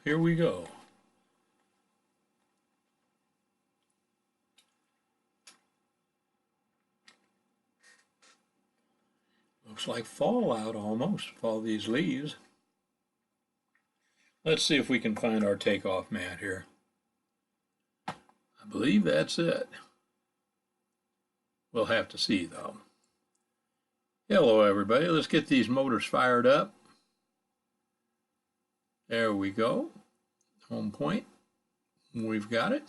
here we go. Looks like fall out almost with all these leaves. Let's see if we can find our takeoff mat here. I believe that's it. We'll have to see though. Hello everybody, let's get these motors fired up. There we go. Home point. We've got it.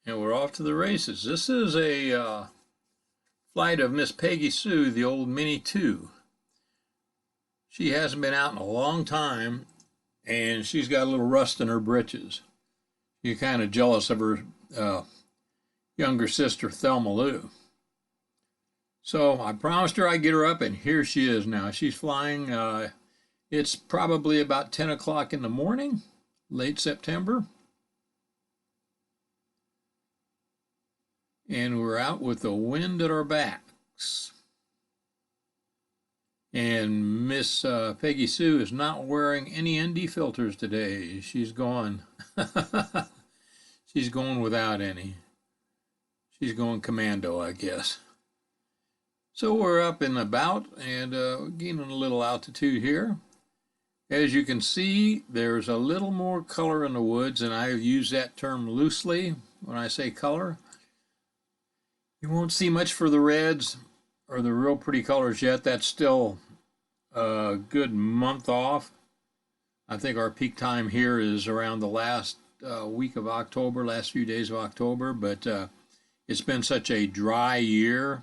And we're off to the races. This is a flight of Miss Peggy Sue, the old Mini 2. She hasn't been out in a long time, and she's got a little rust in her britches. You're kind of jealous of her younger sister, Thelma. So I promised her I'd get her up, and here she is now. She's flying. It's probably about 10 o'clock in the morning, late September. And we're out with the wind at our backs. And Miss Peggy Sue is not wearing any ND filters today. She's gone. She's going without any. She's going commando, I guess. So we're up and about and gaining a little altitude here. As you can see, there's a little more color in the woods, and I use that term loosely when I say color. You won't see much for the reds or the real pretty colors yet. That's still a good month off. I think our peak time here is around the last week of October, last few days of October, but it's been such a dry year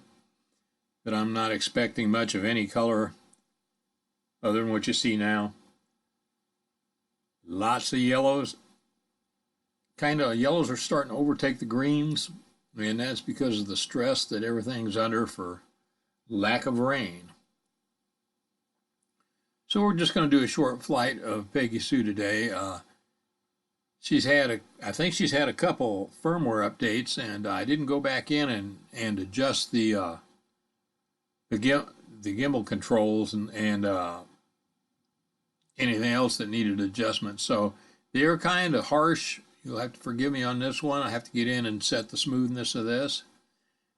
that I'm not expecting much of any color other than what you see now. Lots of yellows. Kind of yellows are starting to overtake the greens, and that's because of the stress that everything's under for lack of rain. So we're just going to do a short flight of Peggy Sue today. I think she's had a couple firmware updates, and I didn't go back in and adjust the gimbal controls and anything else that needed adjustment. So they're kind of harsh. You'll have to forgive me on this one. I have to get in and set the smoothness of this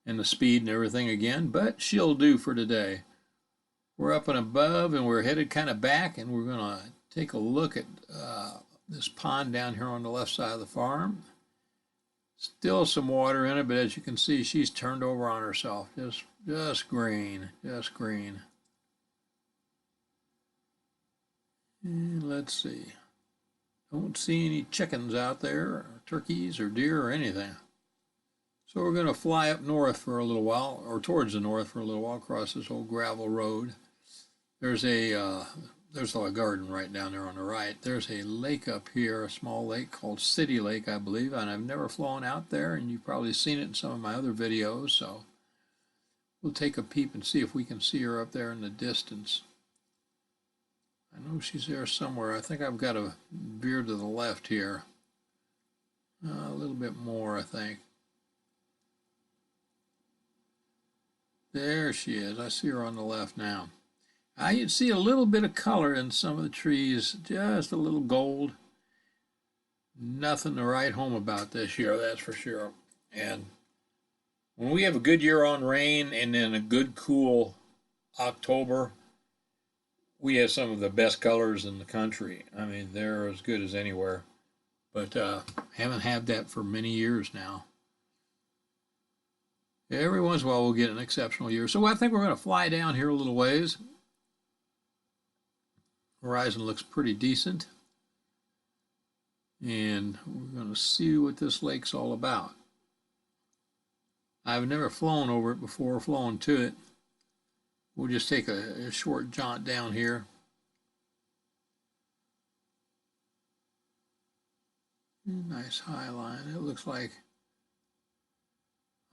and the speed and everything again, but she'll do for today. We're up and above, and we're headed kind of back, and we're going to take a look at this pond down here on the left side of the farm. Still some water in it, but as you can see, she's turned over on herself. Just green, just green. And let's see. Don't see any chickens out there, or turkeys or deer or anything. So we're going to fly up north for a little while, or towards the north for a little while, across this old gravel road. There's a garden right down there on the right. There's a lake up here, a small lake called City Lake, I believe, and I've never flown out there, and you've probably seen it in some of my other videos, so we'll take a peep and see if we can see her up there in the distance. I know she's there somewhere. I think I've got to veer to the left here. A little bit more, I think. There she is. I see her on the left now. I see a little bit of color in some of the trees, just a little gold. Nothing to write home about this year, that's for sure. And when we have a good year on rain and then a good cool October, we have some of the best colors in the country. I mean, they're as good as anywhere. But haven't had that for many years now. Every once in a while we'll get an exceptional year. So I think we're going to fly down here a little ways. Horizon looks pretty decent. And we're going to see what this lake's all about. I've never flown over it before, flown to it. We'll just take a short jaunt down here. Nice high line. It looks like,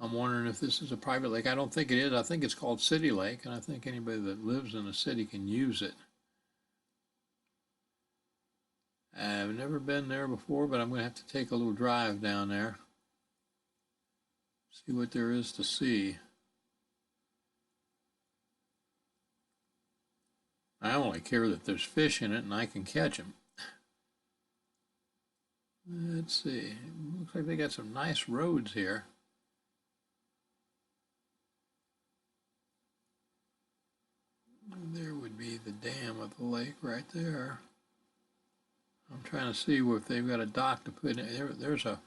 I'm wondering if this is a private lake. I don't think it is. I think it's called City Lake, and I think anybody that lives in a city can use it. I've never been there before, but I'm going to have to take a little drive down there. See what there is to see. I only care that there's fish in it and I can catch them. Let's see. Looks like they got some nice roads here. There would be the dam of the lake right there. I'm trying to see if they've got a dock to put in. There's a,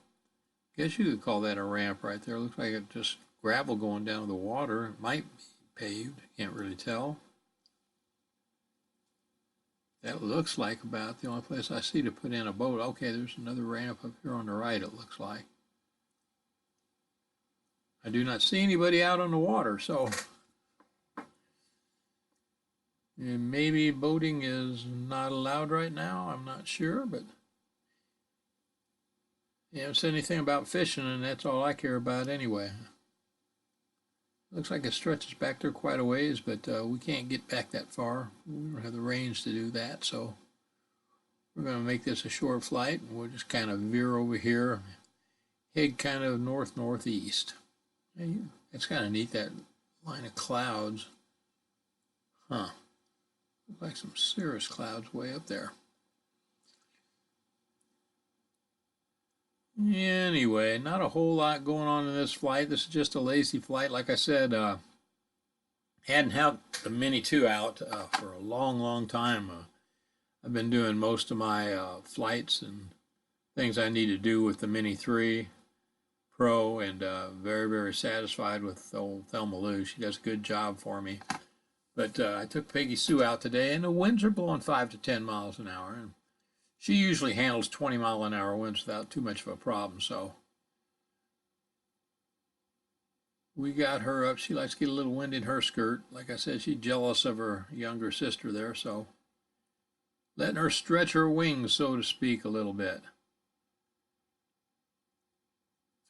I guess you could call that a ramp right there. Looks like it's just gravel going down to the water. It might be paved. Can't really tell. That looks like about the only place I see to put in a boat. Okay, there's another ramp up here on the right, it looks like. I do not see anybody out on the water, so maybe boating is not allowed right now. I'm not sure, but you haven't said anything about fishing, and that's all I care about anyway. Looks like it stretches back there quite a ways, but we can't get back that far. We don't have the range to do that, so we're going to make this a short flight, and we'll just kind of veer over here, head kind of north-northeast. It's kind of neat, that line of clouds. Huh. Looks like some cirrus clouds way up there. Anyway, not a whole lot going on in this flight. This is just a lazy flight. Like I said, hadn't had the Mini 2 out for a long time. I've been doing most of my flights and things I need to do with the Mini 3 Pro, and very satisfied with old Thelma. She does a good job for me. But I took Peggy Sue out today, and the winds are blowing 5 to 10 miles an hour. And she usually handles 20-mile-an-hour winds without too much of a problem, so we got her up. She likes to get a little wind in her skirt. Like I said, she's jealous of her younger sister there, so letting her stretch her wings, so to speak, a little bit.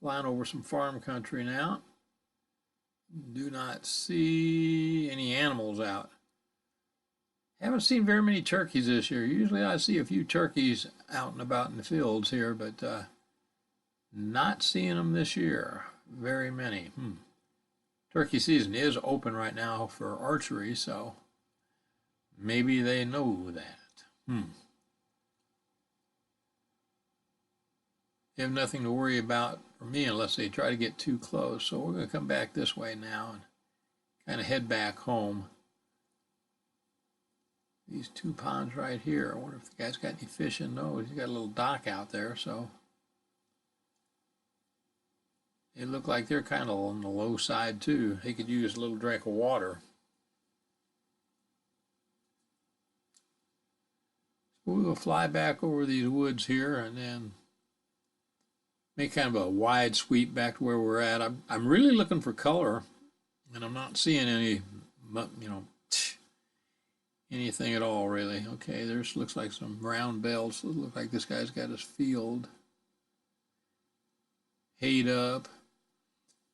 Flying over some farm country now. Do not see any animals out. Haven't seen very many turkeys this year. Usually I see a few turkeys out and about in the fields here, but not seeing them this year. Very many. Turkey season is open right now for archery, so maybe they know that. They have nothing to worry about for me unless they try to get too close. So we're going to come back this way now and kind of head back home. These two ponds right here. I wonder if the guy's got any fishing. No, he's got a little dock out there, so they look like they're kind of on the low side too. They could use a little drink of water. So we'll fly back over these woods here and then make kind of a wide sweep back to where we're at. I'm really looking for color, and I'm not seeing any, anything at all really. Okay, there's looks like some round bells. It looks like this guy's got his field hayed up.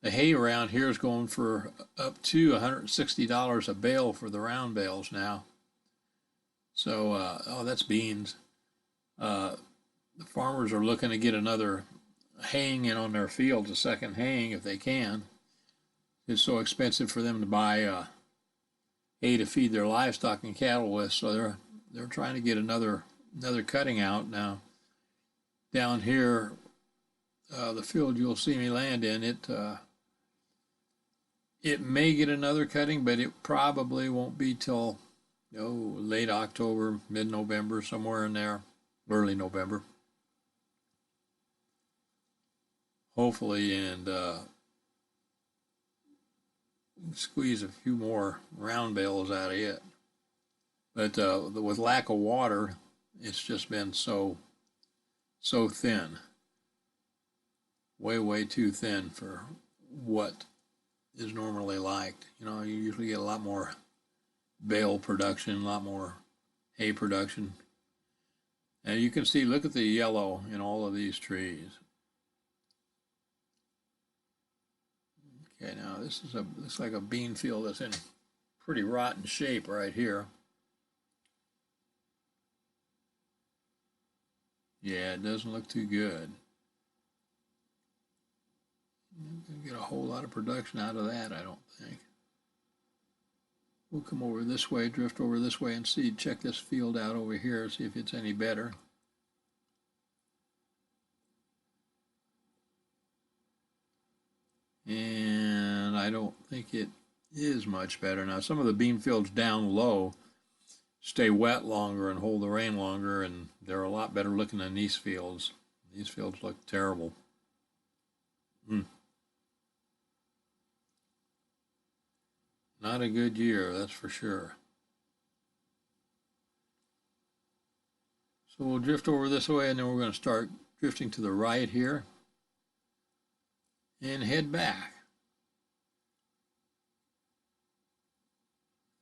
The hay around here is going for up to $160 a bale for the round bales now. So, oh, that's beans. The farmers are looking to get another haying in on their fields, a second haying if they can. It's so expensive for them to buy hay to feed their livestock and cattle with, so they're trying to get another cutting out now. Down here, the field you'll see me land in, it may get another cutting, but it probably won't be till late October, mid-November, somewhere in there, early November. Hopefully, and squeeze a few more round bales out of it. But with lack of water, it's just been so thin. Way too thin for what is normally liked. You usually get a lot more bale production, a lot more hay production. And you can see, look at the yellow in all of these trees. Okay, now this looks like a bean field that's in pretty rotten shape right here. Yeah, it doesn't look too good. Not gonna get a whole lot of production out of that, I don't think. We'll come over this way, drift over this way, and check this field out over here, see if it's any better. and I don't think it is much better. Now, some of the bean fields down low stay wet longer and hold the rain longer, and they're a lot better looking than these fields. These fields look terrible. Not a good year, that's for sure. So we'll drift over this way, and then we're going to start drifting to the right here and head back.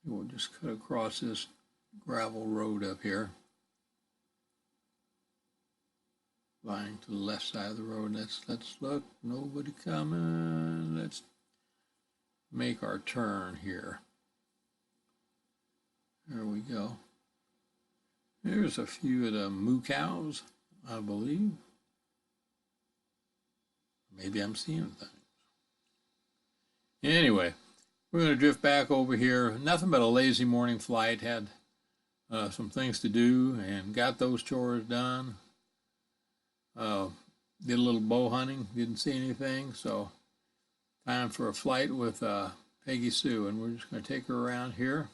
We'll just cut across this gravel road up here, lying to the left side of the road. Let's look, nobody coming. Let's make our turn here. There we go. There's a few of the moo cows, I believe. Maybe I'm seeing things. Anyway, we're going to drift back over here. Nothing but a lazy morning flight. Had some things to do and got those chores done. Did a little bow hunting. Didn't see anything, so time for a flight with Peggy Sue, and we're just going to take her around here.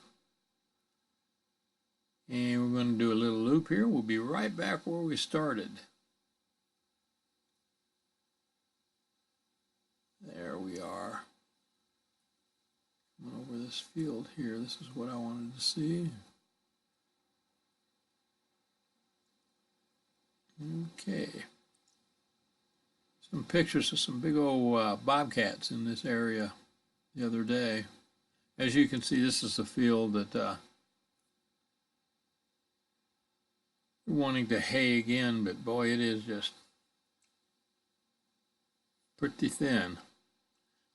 And we're going to do a little loop here. We'll be right back where we started. There we are. Coming over this field here. This is what I wanted to see. Okay. Some pictures of some big old bobcats in this area the other day. As you can see, this is the field that wanting to hay again, but boy, it is just pretty thin.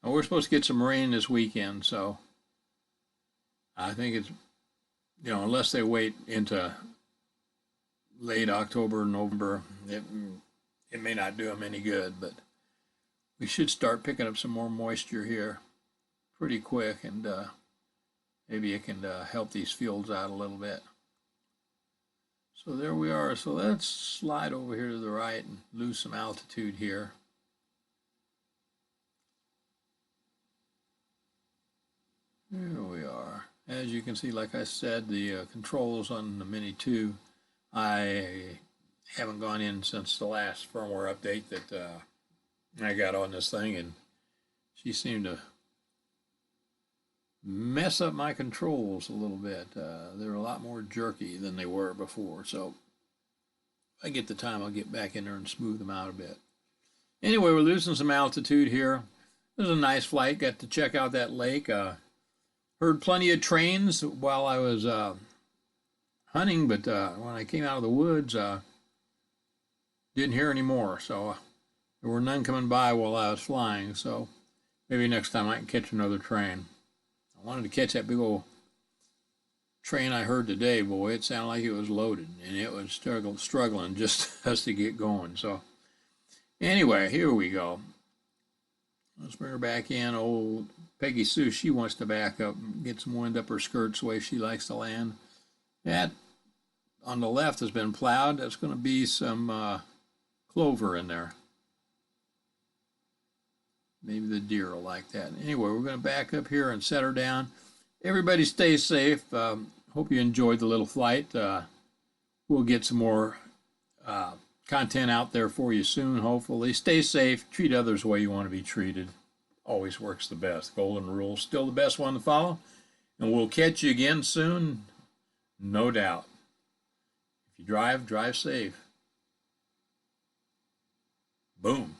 Now, we're supposed to get some rain this weekend, so I think it's, unless they wait into late October, November, it may not do them any good, but we should start picking up some more moisture here pretty quick, and maybe it can help these fields out a little bit. So there we are. So let's slide over here to the right and lose some altitude here. There we are. As you can see, like I said, the controls on the Mini 2, I haven't gone in since the last firmware update that I got on this thing, and she seemed to mess up my controls a little bit. They're a lot more jerky than they were before, so if I get the time, I'll get back in there and smooth them out a bit. Anyway, we're losing some altitude here. It was a nice flight. Got to check out that lake. Heard plenty of trains while I was hunting, but when I came out of the woods, didn't hear any more. So there were none coming by while I was flying. So maybe next time I can catch another train. I wanted to catch that big old train I heard today. Boy, it sounded like it was loaded, and it was struggling just us to get going. So anyway, here we go. Let's bring her back in. Old Peggy Sue, she wants to back up and get some wind up her skirts the way she likes to land. That on the left has been plowed. That's going to be some clover in there. Maybe the deer will like that. Anyway, we're going to back up here and set her down. Everybody stay safe. Hope you enjoyed the little flight. We'll get some more content out there for you soon, hopefully. Stay safe. Treat others the way you want to be treated. Always works the best. Golden rule, still the best one to follow. And we'll catch you again soon, no doubt. If you drive, drive safe. Boom.